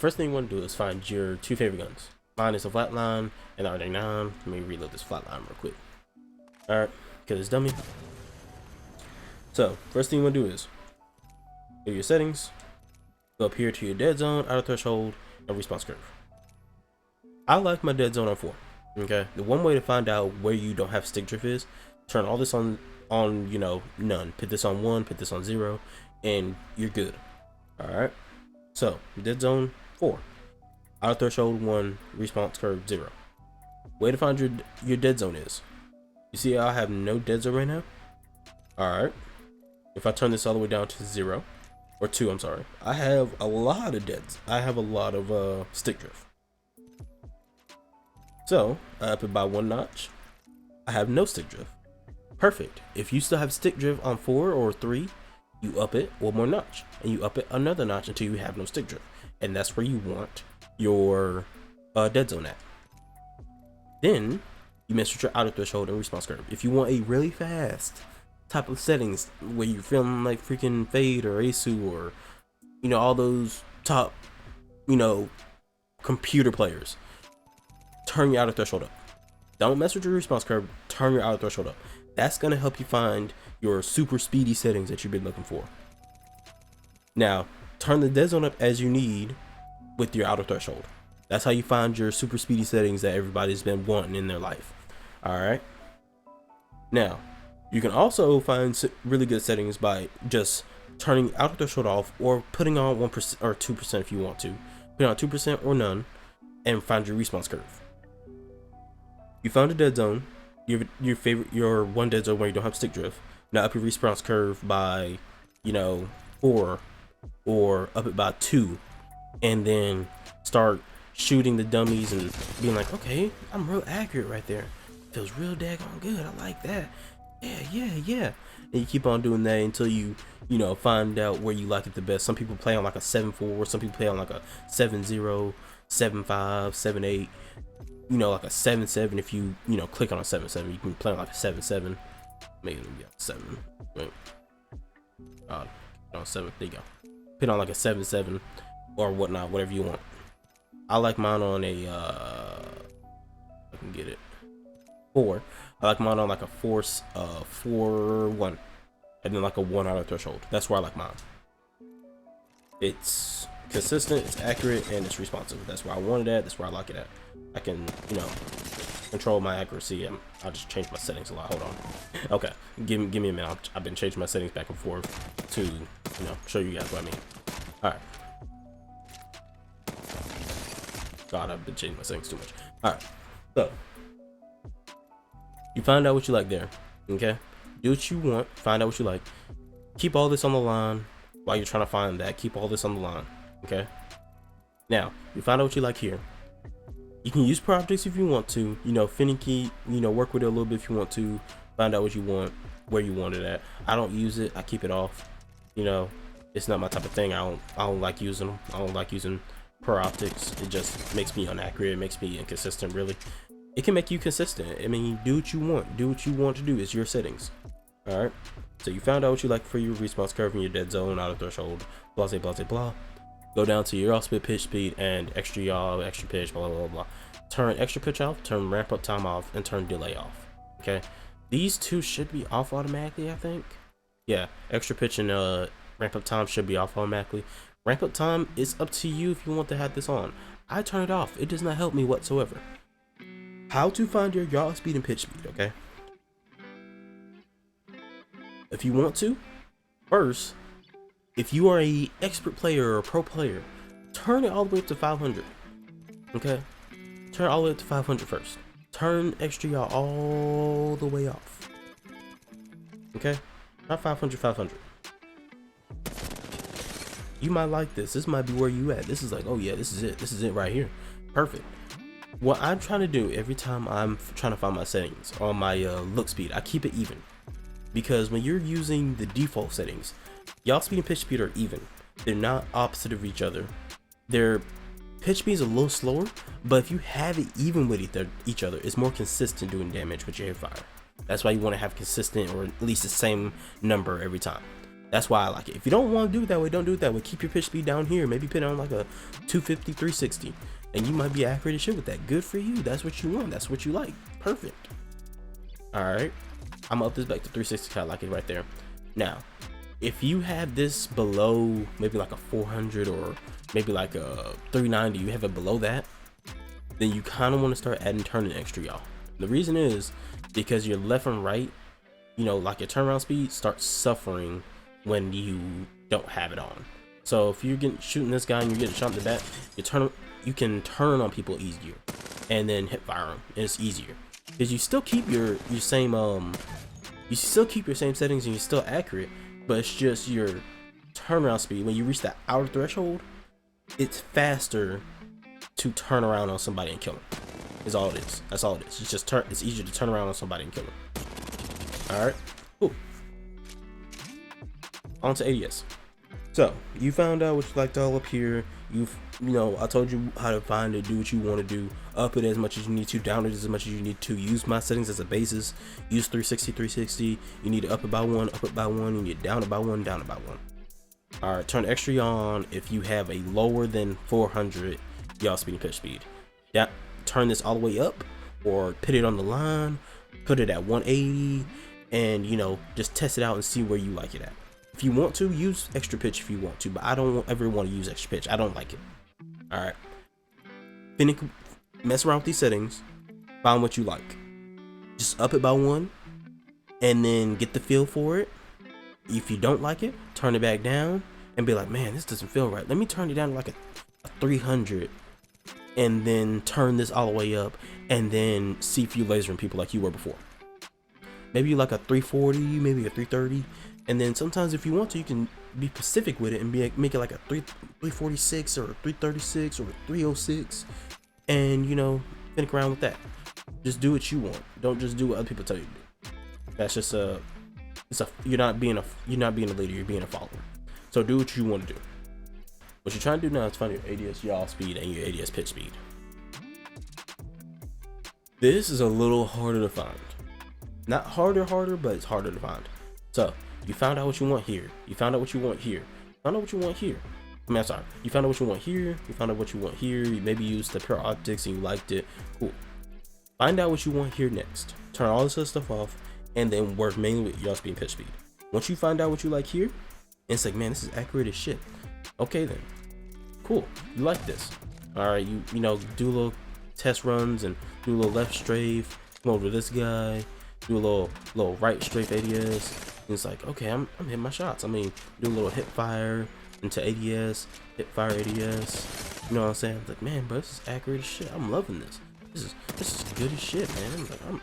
first thing you want to do is find your two favorite guns. Mine is a Flatline and the R99. Let me reload this Flatline real quick. Alright, kill this dummy. So, first thing you want to do is go to your settings, go up here to your dead zone, auto threshold, and response curve. I like my dead zone on 4. Okay, the one way to find out where you don't have stick drift is turn all this on none. Put this on 1, put this on 0, and you're good. Alright, so dead zone 4, auto threshold 1, response curve 0. Way to find your dead zone is, you see I have no dead zone right now. Alright, if I turn this all the way down to 0 or 2, I'm sorry, I have a lot of deads. I have a lot of stick drift. So I up it by 1 notch. I have no stick drift. Perfect. If you still have stick drift on 4 or 3, you up it 1 more notch, and you up it another notch until you have no stick drift, and that's where you want your dead zone at. Then you mess with your auto threshold and response curve. If you want a really fast type of settings where you're feeling like freaking Fade or Asu or all those top computer players, turn your auto threshold up. Don't mess with your response curve, turn your auto threshold up. That's gonna help you find your super speedy settings that you've been looking for. Now, turn the dead zone up as you need with your auto threshold. That's how you find your super speedy settings that everybody's been wanting in their life. Alright? Now, you can also find really good settings by just turning auto threshold off or putting on 1% or 2% if you want to. Put on 2% or none and find your response curve. You found a dead zone, your one dead zone where you don't have stick drift. Now up your response curve by 4 or up it by 2, and then start shooting the dummies and being like, okay, I'm real accurate right there. Feels real daggone good. I like that. Yeah. And you keep on doing that until you find out where you like it the best. Some people play on like a 7.4, some people play on like a 7.0, 7.5, 7.8. Like a 7.7. If you click on a 7.7, you can play on like a 7.7. Maybe it'll be a 7. Wait. On 7. There you go. Put on like a 7.7 or whatnot, whatever you want. I like mine on a I can get it 4. I like mine on like a 4.1, and then like a 1 auto threshold. That's where I like mine. It's consistent, it's accurate, and it's responsive. That's where I want it at. That's where I like it at. I can control my accuracy. I'll just change my settings a lot. Hold on. Okay, give me a minute. I've been changing my settings back and forth to show you guys what I mean. All right. God, I've been changing my settings too much. All right, so you find out what you like there. Okay, do what you want. Find out what you like. Keep all this on the line while you're trying to find that. Keep all this on the line. Okay. Now you find out what you like here. You can use pro optics if you want to. Finicky. Work with it a little bit if you want to. Find out what you want, where you want it at. I don't use it. I keep it off. It's not my type of thing. I don't like using them. I don't like using pro optics. It just makes me inaccurate. It makes me inconsistent. Really, it can make you consistent. I mean, do what you want. Do what you want to do. It's your settings. All right. So you found out what you like for your response curve and your dead zone, auto threshold, blah blah blah blah. Go down to your off-speed, pitch speed, and extra yaw, extra pitch, blah blah blah. Turn extra pitch off, turn ramp up time off, and turn delay off. Okay, these two should be off automatically, I think. Yeah, extra pitch and ramp up time should be off automatically. Ramp up time is up to you if you want to have this on. I turn it off. It does not help me whatsoever. How to find your yaw speed and pitch speed, okay? If you want to, first, if you are a expert player or a pro player, turn it all the way up to 500. Okay? Turn it all the way up to 500 first. Turn extra yaw all the way off. Okay? Not 500, 500. You might like this. This might be where you at. This is like, oh yeah, this is it. This is it right here. Perfect. What I'm trying to do every time I'm trying to find my settings on my look speed, I keep it even. Because when you're using the default settings, yaw speed and pitch speed are even. They're not opposite of each other. Their pitch speed is a little slower, but if you have it even with each other, it's more consistent doing damage with your hip fire. That's why you want to have consistent or at least the same number every time. That's why I like it. If you don't want to do it that way, don't do it that way. Keep your pitch speed down here. Maybe put it on like a 250, 360. And you might be accurate as shit with that. Good for you. That's what you want. That's what you like. Perfect. Alright. I'm gonna up this back to 360. I like it right there. Now, if you have this below maybe like a 400 or maybe like a 390, you have it below that, then you kind of want to start adding turning extra, y'all. The reason is because your left and right, you know, like your turnaround speed starts suffering when you don't have it on. So if you're shooting this guy and you're getting shot in the back, you can turn on people easier and then hip fire them, and it's easier because you still keep your same settings and you're still accurate, but it's just your turnaround speed. When you reach that outer threshold, it's faster to turn around on somebody and kill them. Is all it is. That's all it is. It's just it's easier to turn around on somebody and kill them. All right, cool. On to ADS. So you found out what you liked all up here. You know, I told you how to find it, do what you want to do, up it as much as you need to, down it as much as you need to. Use my settings as a basis. Use 360. You need to up it by one, You need to down it by one, down it by one. All right, turn extra on if you have a lower than 400 yaw speed and pitch speed. Yeah, turn this all the way up, or put it on the line, put it at 180, and you know, just test it out and see where you like it at. If you want to, use extra pitch if you want to, but I don't ever want to use extra pitch. I don't like it. All right, mess around with these settings, find what you like. Just up it by one, and then get the feel for it. If you don't like it, turn it back down and be like, man, this doesn't feel right. Let me turn it down to like a 300, and then turn this all the way up, and then see if you lasering people like you were before. Maybe like a 340, maybe a 330, and then sometimes if you want to, you can be specific with it and make it like a 346 or a 336 or a 306, and you know, think around with that. Just do what you want. Don't just do what other people tell you to do. That's just you're not being a leader, you're being a follower. So do what you want to do. What you're trying to do now is find your ADS yaw speed and your ADS pitch speed. This is a little harder to find. Not harder, but it's harder to find. So you found out what you want here. You found out what you want here. Found out what you want here. I mean, I'm sorry. You found out what you want here. You found out what you want here. You maybe used the pure optics and you liked it. Cool. Find out what you want here next. Turn all this other stuff off, and then work mainly with yaw speed and pitch speed. Once you find out what you like here, and it's like, man, this is accurate as shit. Okay then. Cool. You like this. All right. You know, do a little test runs and do a little left strafe. Come over to this guy. Do a little right strafe ADS. And it's like, okay, I'm hitting my shots. I mean, do a little hip fire into ADS, hip fire ADS. You know what I'm saying? I'm like, man, bro, this is accurate as shit. I'm loving this. This is good as shit, man.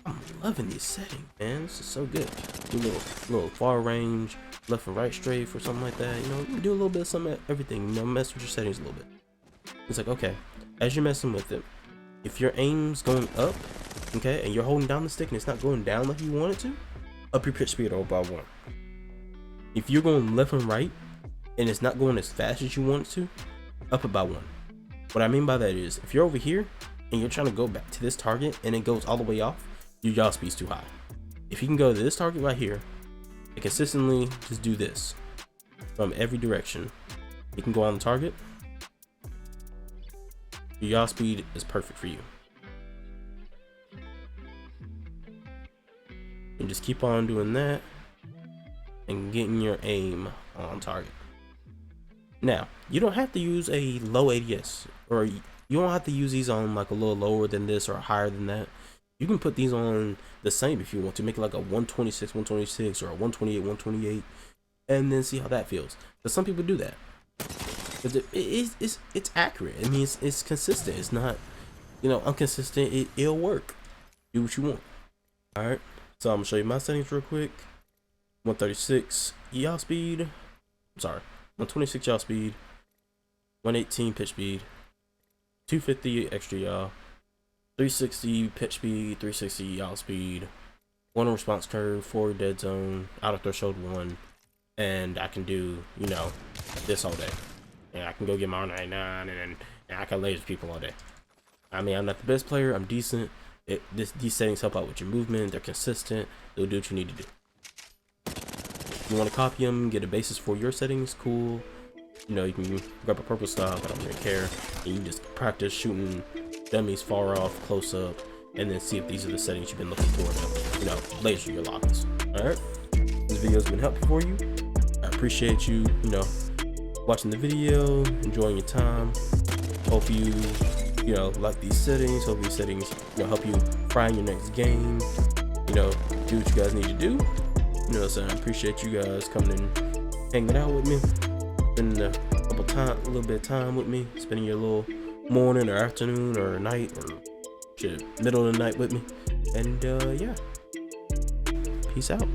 I'm loving these settings, man. This is so good. Do a little far range, left and right strafe or something like that. You know, you do a little bit of something, everything. You know, mess with your settings a little bit. It's like, okay, as you're messing with it, if your aim's going up, okay, and you're holding down the stick and it's not going down like you want it to, up your pitch speed over by one. If you're going left and right and it's not going as fast as you want it to, up it by one. What I mean by that is, if you're over here and you're trying to go back to this target and it goes all the way off, your yaw speed's too high. If you can go to this target right here and consistently just do this from every direction, you can go on the target. Your yaw speed is perfect for you. And just keep on doing that and getting your aim on target. Now, you don't have to use a low ADS, or you don't have to use these on like a little lower than this or higher than that. You can put these on the same if you want to, make it like a 126 or a 128, and then see how that feels. But some people do that. Because it's accurate. I mean, it's consistent. It's not, you know, inconsistent. It'll work. Do what you want. All right. So I'm gonna show you my settings real quick. 136 yaw speed. I'm sorry. 126 yaw speed. 118 pitch speed. 250 extra yaw. 360 pitch speed. 360 yaw speed. 1 response curve. 4 dead zone. Outer threshold 1. And I can do, you know, this all day. And I can go get my R99 and I can laser people all day. I mean, I'm not the best player. I'm decent. These settings help out with your movement. They're consistent. They'll do what you need to do. You want to copy them, get a basis for your settings, cool. You know, you can grab a purple stock, I don't really care. And you can just practice shooting dummies far off, close up, and then see if these are the settings you've been looking for to, you know, laser your lobbies. Alright? This video's been helpful for you. I appreciate you, you know, watching the video, enjoying your time. Hope you know, like these settings. Hope these settings, you know, help you find your next game. You know, do what you guys need to do. You know what I'm saying? I appreciate you guys coming and hanging out with me. Spending a little bit of time with me. Spending your little morning or afternoon or night or shit, middle of the night with me. And yeah. Peace out.